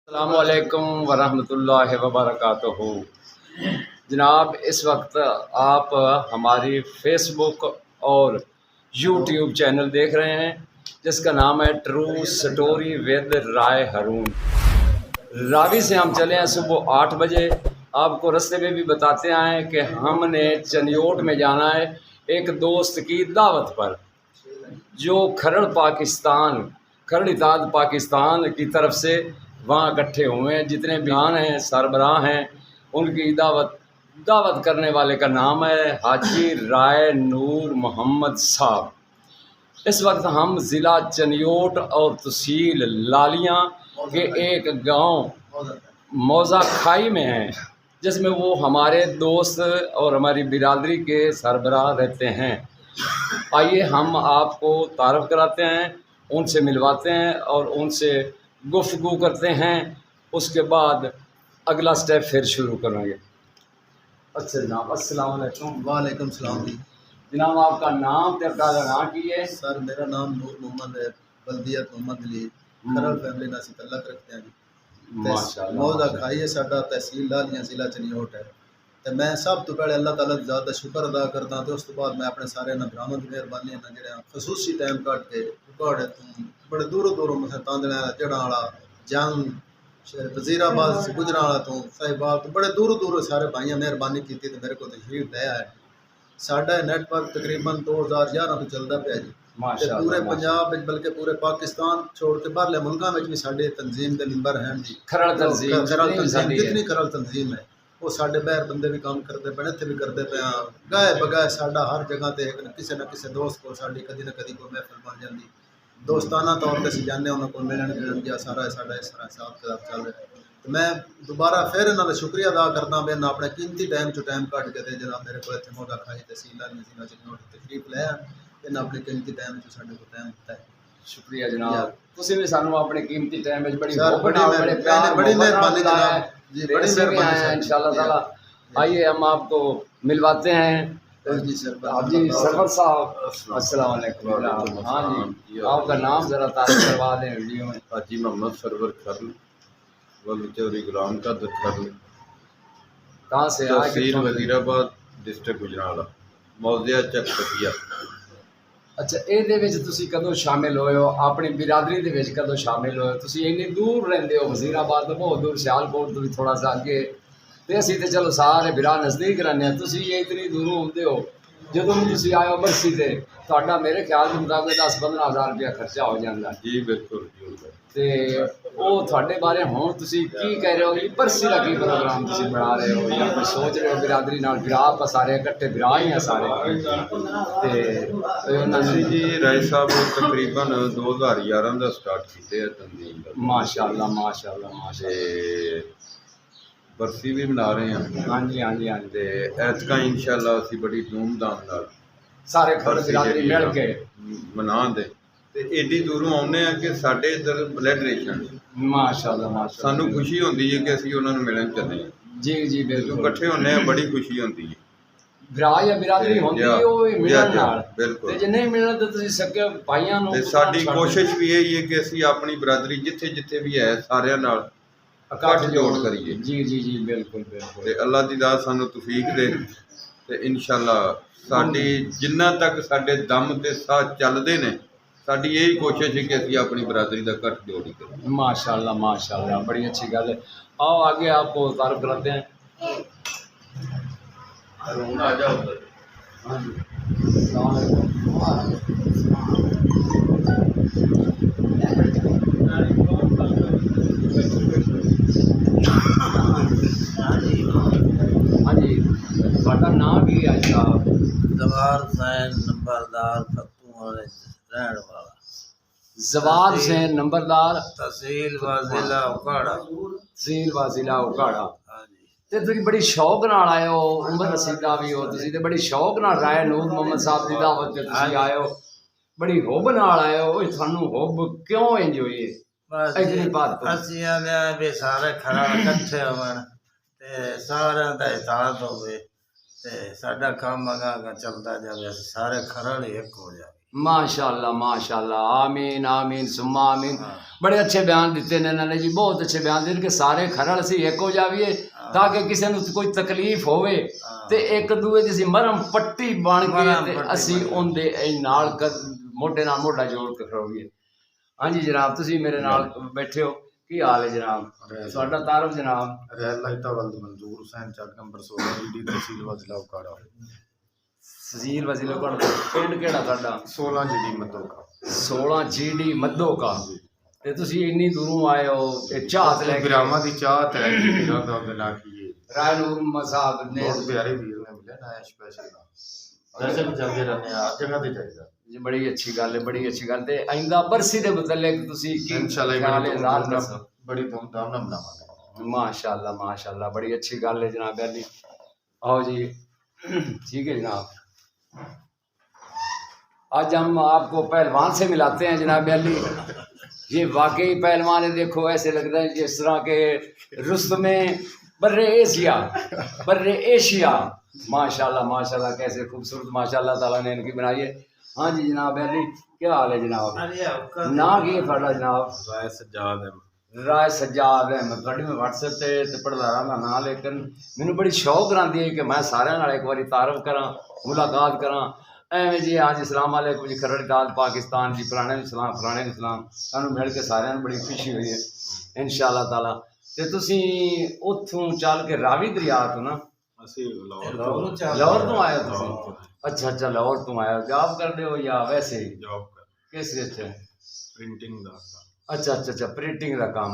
अस्सलामुअलैकुम वरहमतुल्लाहि वबरकातुहू। जनाब, इस वक्त आप हमारी फेसबुक और यूट्यूब चैनल देख रहे हैं जिसका नाम है ट्रू स्टोरी विद राय हारून। रावी से हम चले हैं सुबह 8 बजे। आपको रास्ते में भी बताते आए कि हमने चनियोट में जाना है एक दोस्त की दावत पर, जो खरड़ इताद पाकिस्तान की तरफ से वहाँ इकट्ठे हुए हैं। जितने बयान हैं, सरबराह हैं, उनकी दावत करने वाले का नाम है हाजी राय नूर मोहम्मद साहब। इस वक्त हम ज़िला चनियोट और तहसील लालियाँ के एक गांव मौजा खाई में हैं, जिसमें वो हमारे दोस्त और हमारी बिरादरी के सरबराह रहते हैं। आइए हम आपको तारफ़ कराते हैं, उनसे मिलवाते हैं और उनसे गुफ्तगू करते हैं। उसके बाद अगला स्टेप फिर शुरू करेंगे। अच्छा जनाब, अस्सलाम वालेकुम। वालेकुम सलाम जी। जनाब, आपका नाम ते ना की है? सर मेरा नाम नूर मोहम्मद है, बल्दियत मोहम्मद अली, खरड़ फैमिली नाल तल्लक रखते हैं जी। माशाअल्लाह। मौजा खाई है साडा, तहसील लालियां, जिला चनियोट है। तो मैं सब तो पहले अल्लाह ताला दा ज़्यादा शुक्र अदा करदा, तो उस तो बाद मैं अपने सारे भरावां दी मेहरबानी ना जेहड़े खसूसी टाइम कट के उकाड़े तो बड़े दूरों दूरों मतलब तांदड़े जड़ा वाला जंग वजीराबाद से गुजरा वाला तो साहिबाल तो बड़े दूरों दूरों सारे भाइयों मेहरबानी की तो मेरे को तशरीफ लाया है। साडा नेटवर्क तकरीबन 2011 तो चलता पाया जी। ते पूरे पंजाब बल्कि पूरे पाकिस्तान छोड़ के बाहरले मुल्कों में भी साडे तंजीम के नंबर हैं जी। खरड़ तंजीम कितनी खरड़ तंजीम है, वो साडे बाहर बंदे भी काम करते पे, इत्थे भी करते पे। गाए बगाए साडा हर जगह ते किसी न किसी दोस्त को साडी कदी न कदी कोई महफिल बन जाती। दोस्ताना तौर पर असीं जाने उन्होंने को मिलन गिलन गया, सारा साडा इस तरह हिसाब किताब चल रहा है। तो मैं दोबारा फिर इन्होंने शुक्रिया अदा करता मैं अपने कीमती टाइम चो टाइम कट के जनाब मेरे को इतने मौजा खाई तहसील जिला चनियोट तशरीफ लिया, इन्हें अपने कीमती टाइम चो साडे को टाइम दिता है। शुक्रिया जनाब, तुसीं भी सानू अपने कीमती टाइम में बड़ी मेहरबानी जनाब जी, बड़ी मेहरबानी इंशाअल्लाह ताला। आइए हम आपको मिलवाते हैं। जी सर। आप जी सरवर साहब, अस्सलाम वालेकुम। हाँ जी, आपका नाम ज़रा तारीफ करवा दें वीडियो में। हाजी मोहम्मद सरवर खरल, चौधरी गुलाम का खरल, कहाँ से आए? तहसील वजीराबाद, डिस्ट्रिक्ट गुजरांवाला, मौजिया चक तकिया। अच्छा, ਇਹਦੇ ਵਿੱਚ ਤੁਸੀਂ ਕਦੋਂ ਸ਼ਾਮਿਲ ਹੋਏ ਹੋ? ਆਪਣੀ ਬਿਰਾਦਰੀ ਦੇ ਵਿੱਚ ਕਦੋਂ ਸ਼ਾਮਿਲ ਹੋਏ? ਤੁਸੀਂ ਇੰਨੀ ਦੂਰ ਰਹਿੰਦੇ ਹੋ, ਵਜ਼ੀਰਾਬਾਦ ਤੋਂ ਬਹੁਤ ਦੂਰ, ਸਿਆਲਕੋਟ ਤੋਂ ਵੀ ਥੋੜਾ ਸਾ ਅੱਗੇ, ਤੇ ਅਸੀਂ ਤੇ ਚਲੋ ਸਾਰੇ ਬਿਰਾ ਨਜ਼ਦੀਕ ਰਹਿੰਦੇ ਹਾਂ। ਤੁਸੀਂ ਇਤਨੀ ਦੂਰੋਂ ਆਉਂਦੇ ਹੋ, ਜਦੋਂ ਵੀ ਤੁਸੀਂ ਆਏ ਹੋ ਬਰਸੀ ਤੇ ਤੁਹਾਡਾ ਮੇਰੇ ਖਿਆਲ ਦੇ ਮੁਤਾਬਕ 10-15 ਹਜ਼ਾਰ ਰੁਪਇਆ ਖਰਚਾ ਹੋ ਜਾਂਦਾ ਜੀ ਬਿਲਕੁਲ ਜੀ। ਤੇ ਉਹ ਤੁਹਾਡੇ ਬਾਰੇ ਹੁਣ ਤੁਸੀਂ ਕੀ ਕਹਿ ਰਹੇ ਹੋ ਕਿ ਬਰਸੀ ਦਾ ਕੀ ਪ੍ਰੋਗਰਾਮ ਤੁਸੀਂ ਬਣਾ ਰਹੇ ਹੋ ਜਾਂ ਕੋਈ ਸੋਚ ਰਹੇ ਹੋ ਬਿਰਾਦਰੀ ਨਾਲ? ਬਿਰਾ ਆਪਾਂ ਸਾਰੇ ਇਕੱਠੇ ਬਿਰਾ ਹੀ ਆ ਸਾਰੇ। ਤੇ ਅਸੀਂ ਜੀ ਰਾਏ ਸਾਹਿਬ ਤਕਰੀਬਨ 2011 ਦਾ ਸਟਾਰਟ ਕੀਤੇ ਆ ਤੰਜ਼ੀਮ ਦਾ। ਮਾਸ਼ਾਅੱਲਾ ਮਾਸ਼ਾਅੱਲਾ ਮਾਸ਼ਾਅੱਲਾ। ਤੇ ਬਰਸੀ ਵੀ ਮਨਾ ਰਹੇ ਹਾਂ। ਹਾਂਜੀ ਹਾਂਜੀ ਹਾਂਜੀ। ਤੇ ਐਤਕਾਂ ਇੰਸ਼ਾਅੱਲਾ ਅਸੀਂ ਬੜੀ ਧੂਮਧਾਮ ਨਾਲ ਸਾਰੇ ਖਰੜ ਬਿਰਾਦਰੀ ਮਿਲ ਕੇ ਮਨਾਉਂਦੇ ਤੇ ਏਡੀ ਦੂਰੋਂ ਆਉਂਦੇ ਆ ਕਿ ਸਾਡੇ ਇੱਧਰ ਬਲੱਡ ਰਿਲੇਸ਼ਨ ਮਾਸ਼ਾਅੱਲਾ ਮਾਸ਼ਾਅੱਲਾ। ਸਾਨੂੰ ਖੁਸ਼ੀ ਹੁੰਦੀ ਹੈ ਕਿ ਅਸੀਂ ਉਹਨਾਂ ਨੂੰ ਮਿਲਣ ਚੱਲੇ ਹਾਂ ਜੀ ਜੀ ਬਿਲਕੁਲ। ਇਕੱਠੇ ਹੁੰਦੇ ਆ, ਬੜੀ ਖੁਸ਼ੀ ਹੁੰਦੀ ਹੈ। ਭਰਾ ਜਾਂ ਬਿਰਾਦਰੀ ਹੁੰਦੀ ਹੈ ਉਹ ਮਿਲਣ ਨਾਲ, ਬਿਲਕੁਲ। ਤੇ ਜੇ ਨਹੀਂ ਮਿਲਣ ਤਾਂ ਤੁਸੀਂ ਸਕੇ ਭਾਈਆਂ ਨੂੰ। ਤੇ ਸਾਡੀ ਕੋਸ਼ਿਸ਼ ਵੀ ਇਹੀ ਹੈ ਕਿ ਅਸੀਂ ਆਪਣੀ ਬਰਾਦਰੀ ਜਿੱਥੇ ਜਿੱਥੇ ਵੀ ਹੈ ਸਾਰਿਆਂ ਨਾਲ ਇਕੱਠ ਜੋੜ ਕਰੀਏ। ਜੀ ਜੀ ਜੀ ਬਿਲਕੁਲ ਬਿਲਕੁਲ। ਤੇ ਅੱਲਾਹ ਦੀ ਦਾਤ ਸਾਨੂੰ ਤੌਫੀਕ ਦੇ ਤੇ ਇਨਸ਼ਾਅੱਲਾ ਸਾਡੀ ਜਿੰਨਾ ਤੱਕ ਸਾਡੇ ਦਮ ਤੇ ਸਾਹ ਚੱਲਦੇ ਨੇ, ਸਾਡੀ ਇਹੀ ਕੋਸ਼ਿਸ਼ ਹੈ ਕਿ ਅਸੀਂ अपनी बरादरी का इकट्ठ जोड़ करें। माशाल्लाह माशाल्लाह, बड़ी अच्छी गल है। आओ आगे आपको तारुफ कराते हैं। आ जाओ उधर। हाँ जी, हाँ जी, ਤੁਹਾਡਾ ਨਾਮ ਕੀ ਹੈ ਸਾਹਿਬ? जवार हुसैन नंबरदार फतू रहने वाला, जवार हुसैन नंबरदार, तहसील व जिला उकाड़ा। तहसील व जिला उकाड़ा। हाँ जी। ਤੇ ਤੁਸੀਂ ਬੜੀ ਸ਼ੌਕ ਨਾਲ ਆਏ ਹੋ, ਉਮਰ ਰਸੀਦਾ ਵੀ ਹੋ ਤੁਸੀਂ, ਤੇ ਬੜੀ ਸ਼ੌਕ ਨਾਲ ਰਾਏ ਨੂਰ ਮੁਹੰਮਦ ਸਾਹਿਬ ਦੀ ਦਾਵਤ ਤੇ ਤੁਸੀਂ ਆਏ ਹੋ, ਬੜੀ ਹੁਬ ਨਾਲ ਆਏ ਹੋ। ਤੁਹਾਨੂੰ ਹੁਬ ਕਿਉਂ ਇੰਜ ਹੋਈ ਹੈ? बस इतनी बात असीं आने भी सारे खड़ा इकट्ठे होवन ते सारे दा इताद होवे ते साडा काम अगा चलता जावे, सारे खरड़ एक हो जाए। माशाल्लाह माशाल्लाह, आमीन आमीन सुम्मा आमीन। बड़े अच्छे बयान दिते ने इन्होंने जी, बहुत अच्छे बयान दिते कि सारे खरड़ असी एक हो जाइए ताकि किसी ਨੂੰ कोई तकलीफ होवे ते एक दूए ਦੀ मरम पट्टी बन के असी उनके नाल मोढे नाल मोढा जोड़ के खड़ोईए। हाँ जी जनाब, तुसी मेरे नाल बैठे हो, की हाल है जनाब? ਤੁਹਾਡਾ ਤਾਰਫ जनाब? रहलाइता वल्द मंजूर हुसैन चक नंबर 16 डी तहसील वजिला उकाड़ा तहसील वजीला कोट, पिंड केड़ा ਤੁਹਾਡਾ? 16 जीडी मदोका 16 जीडी मदोका। ते तुसी इन्नी दूरों आए हो ते चाहत लेके विरामा दी चाहत है कि बिना दा बिना की राय नूर मसाब ने बहुत प्यारे वीर ने मिले ना स्पेशल वैसे भी चलते रहने आ जगह ते चाहिदा जी। बड़ी अच्छी गल है, बड़ी अच्छी गल। ते आइंदा बरसी दे मुतल्लिक तुसी की इंशाल्लाह बड़ी धूमधाम नाल मनावांगे। माशाल्लाह माशाल्लाह, बड़ी अच्छी गल है जनाब अली। आओ जी, ठीक है जनाब। आज हम आपको पहलवान से मिलाते हैं जनाब अली। ये वाकई पहलवान है, देखो ऐसे लगता है जिस तरह के रुस्तमे बर्रे एशिया। माशाल्लाह माशाल्लाह, कैसे खूबसूरत माशाल्लाह ताला ने इनकी बनाई है। हाँ जी जनाब अली, क्या हाल है जनाब? ना की है थोड़ा जनाब? राय सज्जाद है राय सज्जाद है। मैं थोड़ी में व्हाट्सएप ते पढ़दा रहा ना, लेकिन मैनू बड़ी शौक रही है कि मैं सारे नाल एक बार तारफ करा, मुलाकात करा एवं जी। हाँ जी, सलाम अलैकुम जी। खरड़ दाद पाकिस्तान जी, पुराने सलाम सानू मिल के सारे बड़ी खुशी हुई है इंशाअल्लाह ताला। ते तुसी उथों चल के रावी दरिया तो ना लाहौर तो आए हो तुसी? अच्छा अच्छा, लाहौर तो आए हो। जॉब करते हो या वैसे ही? जॉब कर किस रिश्ते? प्रिंटिंग दा अच्छा अच्छा अच्छा, प्रिंटिंग का काम।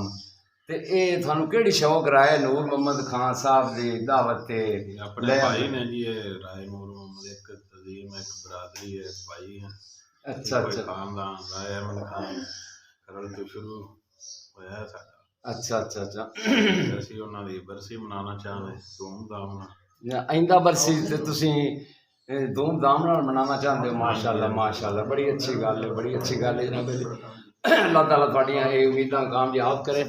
ते ये थानू केड़ी शौक राय नूर मोहम्मद खान साहब दी दावत ते अपने भाई ने जी ये राय नूर मोहम्मद एक तजीम एक बरादरी है भाई है। अच्छा अच्छा खानदान राय अहमद खान खरड़ तो शुरू होया है साडा। अच्छा अच्छा अच्छा, ਅਸੀਂ ਉਹਨਾਂ ਦੀ ਬਰਸੀ ਮਨਾਉਣਾ ਚਾਹੁੰਦੇ ਧੂਮਧਾਮ ਨਾਲ। आइंदा बरसी ते तुसी धूमधाम नाल मनाना चाहते हो? माशाल्लाह माशाल्लाह, बड़ी अच्छी गल है, बड़ी अच्छी गल है जनाब। अल्लाह ताला तुहाडियां ये उम्मीदां कामयाब करे।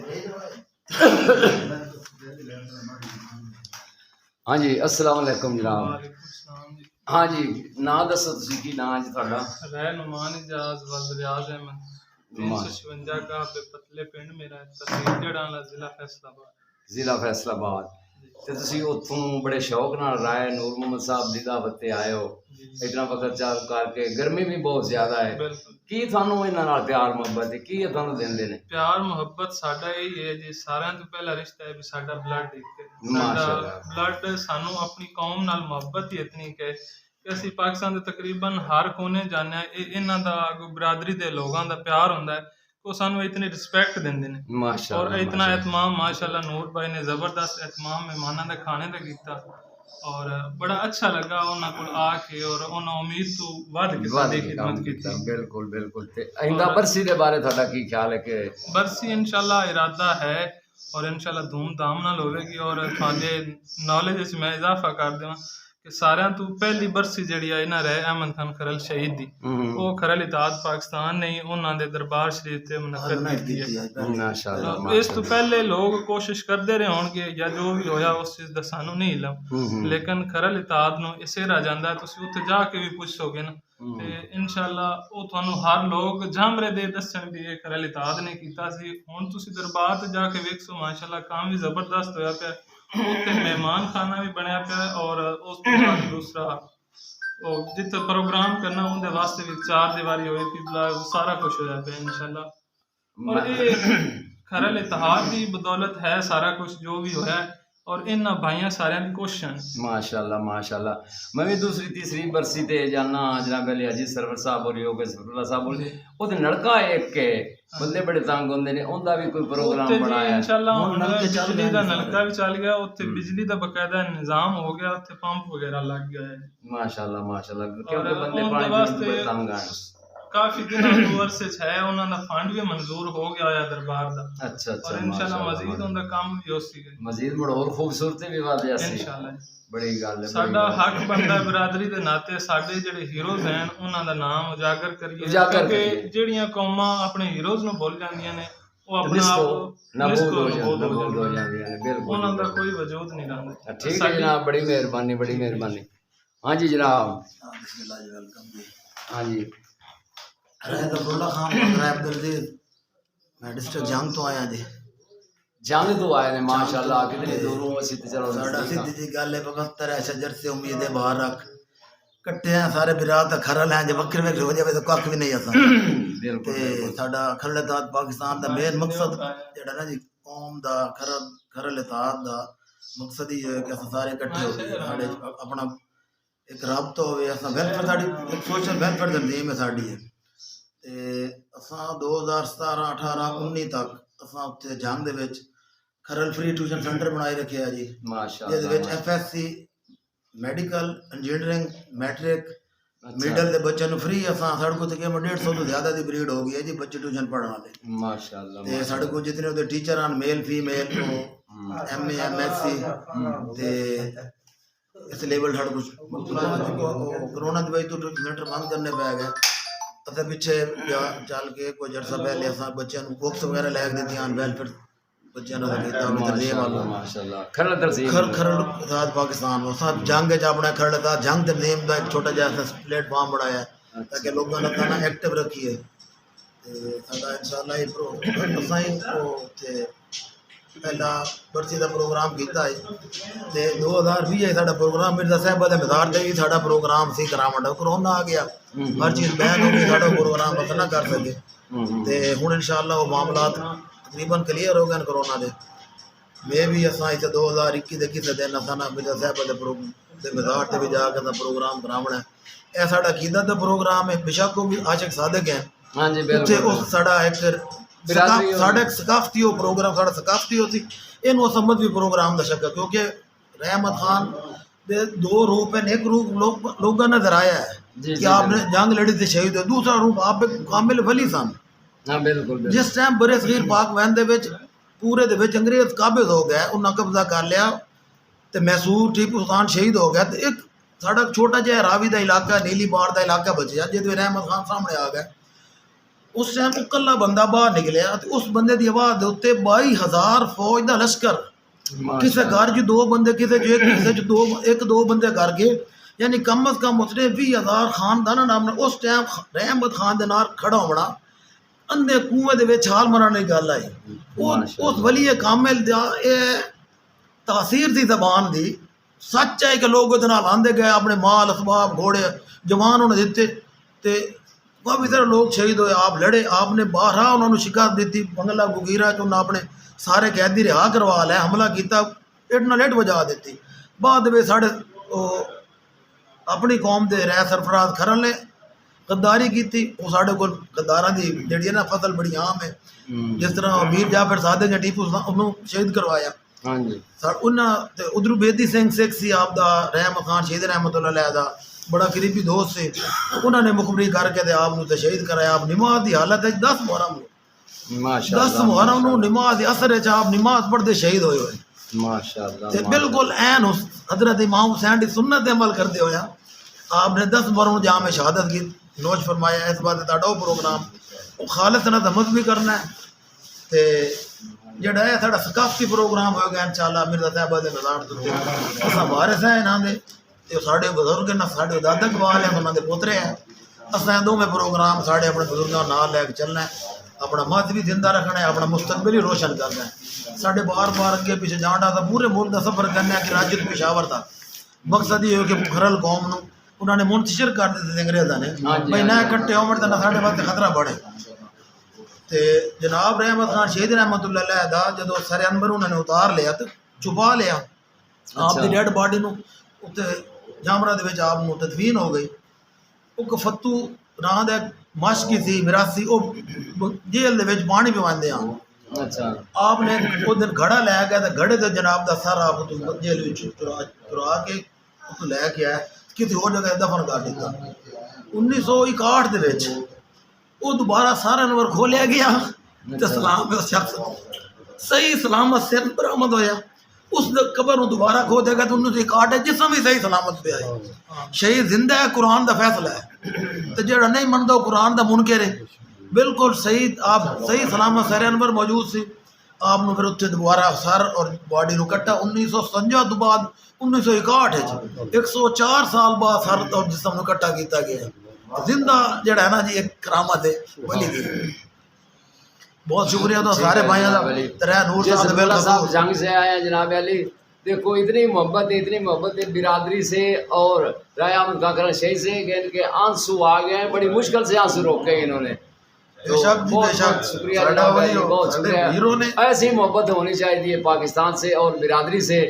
हाँ जी, अस्सलाम वालेकुम जनाब। हाँ जी, ना दसो तुसी की ना जी तुहाडा? रहनुमान इजाज वल्द रियाज अहमद 356 का पे पतले पिंड मेरा तहसील जड़ाला जिला फैसलाबाद। जिला फैसलाबाद। ते तुसी उत्थों बड़े शौक नाल राय नूर मोहम्मद साहब दी दावत ते आए हो, इतना वक्त चार करके, गर्मी भी बहुत ज्यादा है। बिल्कुल। की थानू इन्हां नाल प्यार मोहब्बत है, की थानू देंदे ने? प्यार मोहब्बत साडा यही है जी, सारिਆਂ ਤੋਂ ਪਹਿਲਾ ਰਿਸ਼ਤਾ ਹੈ ਵੀ ਸਾਡਾ ਬਲੱਡ ਇੱਕ ਹੈ। माशाल्लाह। ਬਲੱਡ ਸਾਨੂੰ ਆਪਣੀ ਕੌਮ ਨਾਲ ਮੁਹੱਬਤ ਹੀ ਇਤਨੀ ਹੈ ਕਿ ਅਸੀਂ ਪਾਕਿਸਤਾਨ ਦੇ ਤਕਰੀਬਨ ਹਰ ਕੋਨੇ ਜਾਂਦੇ ਹਾਂ, ਇਹਨਾਂ ਦਾ ਬਰਾਦਰੀ ਦੇ ਲੋਕਾਂ ਦਾ ਪਿਆਰ ਹੁੰਦਾ ਹੈ, ਉਹ ਸਾਨੂੰ ਇਤਨੀ ਰਿਸਪੈਕਟ ਦਿੰਦੇ ਨੇ माशाल्लाह और इतना एहतमाम माशाल्लाह नूर भाई ने ज़बरदस्त एहतमाम मेहमानों के खाने का किया और बड़ा अच्छा लगा उन्होंने को आके और उन्होंने उम्मीद तो वध के साथ खिदमत की थी। बिल्कुल बिल्कुल। ते आइंदा बरसी दे बारे थोड़ा की ख्याल है कि? बरसी इंशाल्लाह इरादा है और इंशाल्लाह धूमधाम नाल होवेगी और थाने नॉलेज में इजाफा कर देवां कि सारिਆਂ ਤੋਂ ਪਹਿਲੀ ਬਰਸੀ ਜਿਹੜੀ ਆ ਇਹਨਾਂ ਰਹਿ ਅਹਿਮਦ ਖਾਨ ਖਰਲ ਸ਼ਹੀਦ ਦੀ, ਉਹ ਖਰਲ ਇਤਾਦ ਪਾਕਿਸਤਾਨ ਨੇ ਉਹਨਾਂ ਦੇ ਦਰਬਾਰ ਸ਼ਰੀਫ ਤੇ ਮੁਨੱਕਦ ਕੀਤੀ ਹੈ। माशाल्लाह। ਇਸ ਤੋਂ ਪਹਿਲੇ ਲੋਕ ਕੋਸ਼ਿਸ਼ ਕਰਦੇ ਰਹੇ ਹੋਣਗੇ ਜਾਂ ਜੋ ਵੀ ਹੋਇਆ ਉਸ ਚੀਜ਼ ਦਾ ਸਾਨੂੰ ਨਹੀਂ ਇਲਮ, ਲੇਕਿਨ ਖਰਲ ਇਤਾਦ ਨੂੰ ਇਸੇ ਰਾ ਜਾਂਦਾ, ਤੁਸੀਂ ਉੱਥੇ ਜਾ ਕੇ ਵੀ ਪੁੱਛੋਗੇ ਨਾ ਤੇ ਇਨਸ਼ਾਅੱਲਾ ਉਹ ਤੁਹਾਨੂੰ ਹਰ ਲੋਕ ਝਾਮਰੇ ਦੇ ਦੱਸਣ ਵੀ ਇਹ ਖਰਲ ਇਤਾਦ ਨੇ ਕੀਤਾ ਸੀ। ਹੁਣ ਤੁਸੀਂ ਦਰਬਾਰ ਤੇ ਜਾ ਕੇ ਵੇਖੋ ਮਾਸ਼ਾਅੱਲਾ ਕੰਮ ਵੀ ਜ਼ਬਰਦਸਤ ਹੋਇਆ ਪਿਆ, ਉੱਥੇ ਮਹਿਮਾਨ ਖਾਨਾ ਵੀ ਬਣਿਆ ਪਿਆ ਔਰ ਉਸ ਤੋਂ ਬਾਅਦ ਦੂਸਰਾ ਉਹ ਜਿੱਥੇ ਪ੍ਰੋਗਰਾਮ ਕਰਨਾ ਉਹਦੇ ਵਾਸਤੇ ਵੀ ਚਾਰ ਦੀਵਾਰੀ ਹੋਈ ਪਿਬਲਾ ਸਾਰਾ ਕੁਝ ਹੋਇਆ ਪਿਆ इंशाल्लाह। और ये खरल इतिहाद की बदौलत है सारा कुछ जो भी होया है और इन भाइयों सारियां की कोशिश माशाल्लाह माशाल्लाह। मैं भी दूसरी तीसरी बरसी ते जाना जनाब अली अजीज सरवर साहब और योग सरवल्ला साहब बोले ओदे नलका एक के बंदे बड़े तंग होंदे ने, ओंदा भी कोई प्रोग्राम बनाया इंशाल्लाह। हुण बिजली दा नलका भी चल गया, उत्थे बिजली दा बकायदा निजाम हो गया, उत्थे पंप वगैरह लग गया है माशाल्लाह माशाल्लाह, क्योंकि बंदे पानी वास्ते तंग आए काफी दिनों तो अरसे है उन्हां दा फंड भी मंजूर हो गया है दरबार दा। अच्छा अच्छा, और इंशाल्लाह मजीद उनका काम भी होसी मजीद बड़ और खूबसूरती भी वादे आसी इंशाल्लाह। बड़ी गल है, साडा हक बनदा बरादरी दे नाते साडे जेड़े हीरोज हैं उन्हां दा नाम उजागर करिए, क्योंकि जेड़ियां कौमां अपने हीरोज नूं भुल जांदियां ने वो अपना आप नबूद हो जांदियां ने, बिल्कुल उन्हां दा कोई वजूद नहीं रहिंदा। ठीक है जनाब, बड़ी मेहरबानी बड़ी मेहरबानी। हाँ जी जनाब, हाँ जी रैद अब्दुल्ला खान बकरा अब्दुल मैं डिस्ट्रिक्ट जंग तो आया जी जंग तो आए ने माशाल्लाह कितनी दूरों से चलो साडा सीधी जी गल है पकतर है शजर से उम्मीद है बाहर रख कट्टे हैं सारे बिरात खरल हैं जब बकरे में हो जावे तो कख भी नहीं असा बिल्कुल ते साडा खरल इताद पाकिस्तान दा मेन मकसद जेड़ा ना जी कौम दा खरल इताद दा मकसद ही है कि अस सारे इकट्ठे हो के साडे अपना एक राबता होवे असा वेलफेयर साडी एक सोशल वेलफेयर तंजीम है साडी है ते असा 2017 18 19 तक असा उत्ते जंग दे विच खरल फ्री ट्यूशन सेंटर बनाए रखे है जी माशाल्लाह ਜਿਹਦੇ ਵਿੱਚ FSC medical engineering matric middle ਦੇ ਬੱਚਿਆਂ ਨੂੰ ਫ੍ਰੀ ਅਸਾਂ ਸਾਡੇ ਕੋਲ ਤਕਰੀਬਨ 150 ਤੋਂ ਜ਼ਿਆਦਾ ਦੀ ਬਰੀਡ ਹੋ ਗਈ ਹੈ ਜੀ ਬੱਚੇ ਟਿਊਸ਼ਨ ਪੜ੍ਹਨ ਵਾਲੇ माशाल्लाह ਤੇ ਸਾਡੇ ਕੋਲ ਜਿਤਨੇ ਉਹਦੇ ਟੀਚਰ ਹਨ ਮੇਲ ਫੀਮੇਲ MA MSc ਤੇ ਇਸ ਲੈਵਲ ਸਾਡੇ ਕੋਲ ਕਰੋਨਾ ਦੀ ਵਜ੍ਹਾ ਤੋਂ ਸੈਂਟਰ ਬੰਦ ਕਰਨੇ ਪੈ ਗਏ ਅਤੇ ਪਿੱਛੇ ਚੱਲ ਕੇ ਕੁਝ ਅਰਸਾ ਪਹਿਲੇ ਅਸਾਂ ਬੱਚਿਆਂ ਨੂੰ ਬੁੱਕਸ ਵਗੈਰਾ ਲੈ ਕੇ ਦਿੱਤੀਆਂ ਵੈਲਫੇਅਰ ਬੱਚਿਆਂ ਨੂੰ ਕੀਤਾ ਤਰਜੀਹ ਵਾਲਾ माशाल्लाह खरल तरजीम खरल आज़ाद पाकिस्तान वो सब जंग च अपना खरल आज़ाद जंग तंजीम का एक छोटा जैसा प्लेटफॉर्म बनाया है ताकि लोगों ने अपना एक्टिव रखिए इंशाल्लाह पहला बरसी का प्रोग्राम किया है ते 2020 साडा प्रोग्राम मिर्जा साहब के मज़ार से भी साडा प्रोग्राम सी करावट कोरोना आ गया हर चीज़ बैन हो गई साडा प्रोग्राम अस ना कर सके ते हुण इंशाल्लाह वो मामलात तकरीबन क्लियर हो गए कोरोना दे मैं भी असा इस 2021 के किसी दिन असा ना मिर्जा साहब के मज़ार से भी जाकर प्रोग्राम करावना है यह साडा अकीदत का प्रोग्राम है बेशक वो भी आशिक सादक है हां जी उत्थे बिल्कुल उस साडा एक साडा एक सकाफती वो प्रोग्राम साडा सकाफती होती इनू समझ भी प्रोग्राम का शक है क्योंकि रहमत खान दे दो रूप हैं एक रूप लोगों ने दराया है जी, कि आपने जंग लड़ी थी शहीद हुए दूसरा रूप आप एक कामिल वली सन हां बिल्कुल जिस टाइम बड़े सगीर पाक वैन दे विच पूरे दे विच अंग्रेज काबिज हो गए उन्हें कब्जा कर लिया ते मैसूर टीपू सुल्तान शहीद हो गया तो एक साडा छोटा जिहा रावी का इलाका नीली बाड़ का इलाका बचिया जिहदे रहमत खान सामने आ गए उस टाइम कल्ला बंदा बाहर निकलिया तो उस बंदे की आवाज़ के उत्ते 22,000 फौज का लश्कर किसी घर च दो बंदे किसी एक दो बंदे कर गए यानी कम अज कम उसने 20,000 खानदान नाम उस टाइम रहमत खान के नाल खड़ा होना अंधे कुएं दे विच छाल मारने की गल आई उस वली कामिल दा तासीर थी जबान दी सच है कि लोग उहदे नाल आंदे गए अपने माल असबाब घोड़े जवान उन्हें दिते ते काफ़ी सारे लोग शहीद हुए आप लड़े आपने बारह उन्होंने शिकायत दी बंगला गुगीरा च उन्हें अपने सारे कैदी रिहा करवा लिया हमला किया इट नाल इट वजा दी बाद में साढ़े अपनी कौम के रह सरफराज खरल ने गद्दारी की थी वो साढ़े को गद्दारा की जी ना फसल बड़ी आम है जिस तरह मीर जाफर सादे ने टीपू उन्होंने शहीद करवाया हाँ जी उन्हें उधरों बेदी सिंह सिख सी आपका रहमत खान शहीद रहमतुल्लाह दा बड़ा करीबी दोस्त से उन्होंने मुखबरी करके आप शहीद कराया आप नमाज की हालत है 10 मुहर्रम 10 मुहर्रम नमाज असर आप नमाज पढ़ते शहीद होए हुए माशाअल्लाह बिल्कुल ऐन हजरत इमाम हुसैन की सुन्नत अमल करते होया आपने 10 मुहर्रम जाम शहादत की नोश फरमाया इस बात का प्रोग्राम वो खालिस ना तमज भी करना है तो जोड़ा है साढ़ा सकाफती प्रोग्राम हो गया इंशाल्लाह मिर्जा साहब के मज़ार अस वारिस हैं इन्हों के तो साढ़े बुजुर्ग ने साढ़े दादा कबाल है उन्होंने पोतरे हैं असा दोवें प्रोग्राम साढ़े अपने बुजुर्गों नाल लैके चलना है अपना मत भी जिंदा रखना है अपना मुस्तकबिल ही रोशन करना है साढ़े बार बार अगे पिछे जाना तो पूरे मुल्क का सफर करना है कि राज्य तो पेशावर तक मकसद ये हो कि खरल कौम को उन्होंने मुंतशिर कर दिते अंग्रेज़ों ने भाई ना इकट्ठे होवन तो ना साढ़े वास्ते खतरा बढ़े तो जनाब रहमत खान शहीद रहमतुल्लाह दा जो सर अनवर उन्होंने उतार लिया तो छुपा लिया आपकी डेड बॉडी को उत्ते जामरा दे विच आप तदफीन हो गई वो कफत्तू नां दा मशकी सी मिरासी वो जेल दे विच पानी पिवांदे आ अच्छा आपने उस दिन घड़ा लै गया तो घड़े से जनाब का सारा आप जेल चुरा के उतो लैके आया किसी होर जगह दफन कर दिता 1961 दे विच वो दोबारा सारा नंबर खोलिया गया तो सलाम शख्स सही सलामत सिर बरामद होया उस कबर दोबारा खोदेगा तो 1961 जिसम भी सही सलामत पे आई शहीद जिंदा है कुरान का फैसला है तो जो नहीं मनता कुरान का मुनकर है बिल्कुल सही आप सही सलामत सर अनवर मौजूद सी आपने फिर उत्थे दोबारा सर और बॉडी को कट्टा 1957 तो बाद 1961 104 साल बाद सर और जिसम कट्ठा किया गया जिंदा जड़ा है ना जी एक करामत है वली दी। बहुत शुक्रिया तो सारे भाइयों का तेरा नूर जिस साहब बेला साहब बिल्कुल जंग से आए हैं जनाब अली, देखो इतनी मोहब्बत है बिरादरी से और राय अहमद काकरा शहीद से कि इनके आंसू आ गए हैं, बड़ी मुश्किल से आंसू रोके इन्होंने। बेशक जी, बहुत बेशक। बहुत शुक्रिया साडा जनाब वली अली, हो, बहुत साडे शुक्रिया। हीरो ने ऐसी मोहब्बत होनी चाहिए पाकिस्तान से और बिरादरी से।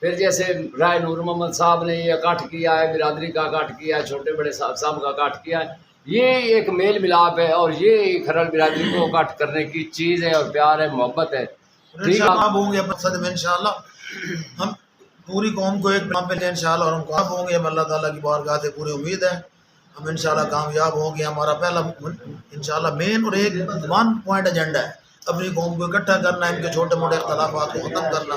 फिर जैसे राय नूर मोहम्मद साहब ने ये इकट्ठ किया है, बिरादरी का इकट्ठ किया है, छोटे बड़े साहब का इकट्ठ किया है, ये एक मेल मिलाप है और ये खरल बिरादरी को इकट्ठ करने की चीज़ है और प्यार है, मोहब्बत है। ठीक है, इंशाल्लाह आप होंगे मकसद में इंशाल्लाह हम पूरी कौम को एक नाम पे ले इंशाल्लाह, और हम कामयाब होंगे। हम अल्लाह ताला की बारगाह से पूरी उम्मीद है हम इंशाल्लाह कामयाब होंगे। हमारा पहला इंशाल्लाह मेन और एक 1 पॉइंट एजेंडा है अपनी कौम को इकट्ठा करना, इनके छोटे मोटे अख्तलाफात को ख़त्म करना,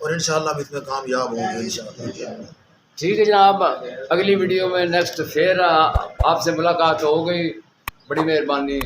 और इंशाल्लाह हम इसमें कामयाब होंगे इंशाल्लाह। ठीक है जनाब, अगली वीडियो में नेक्स्ट फिर आपसे मुलाकात हो गई। बड़ी मेहरबानी।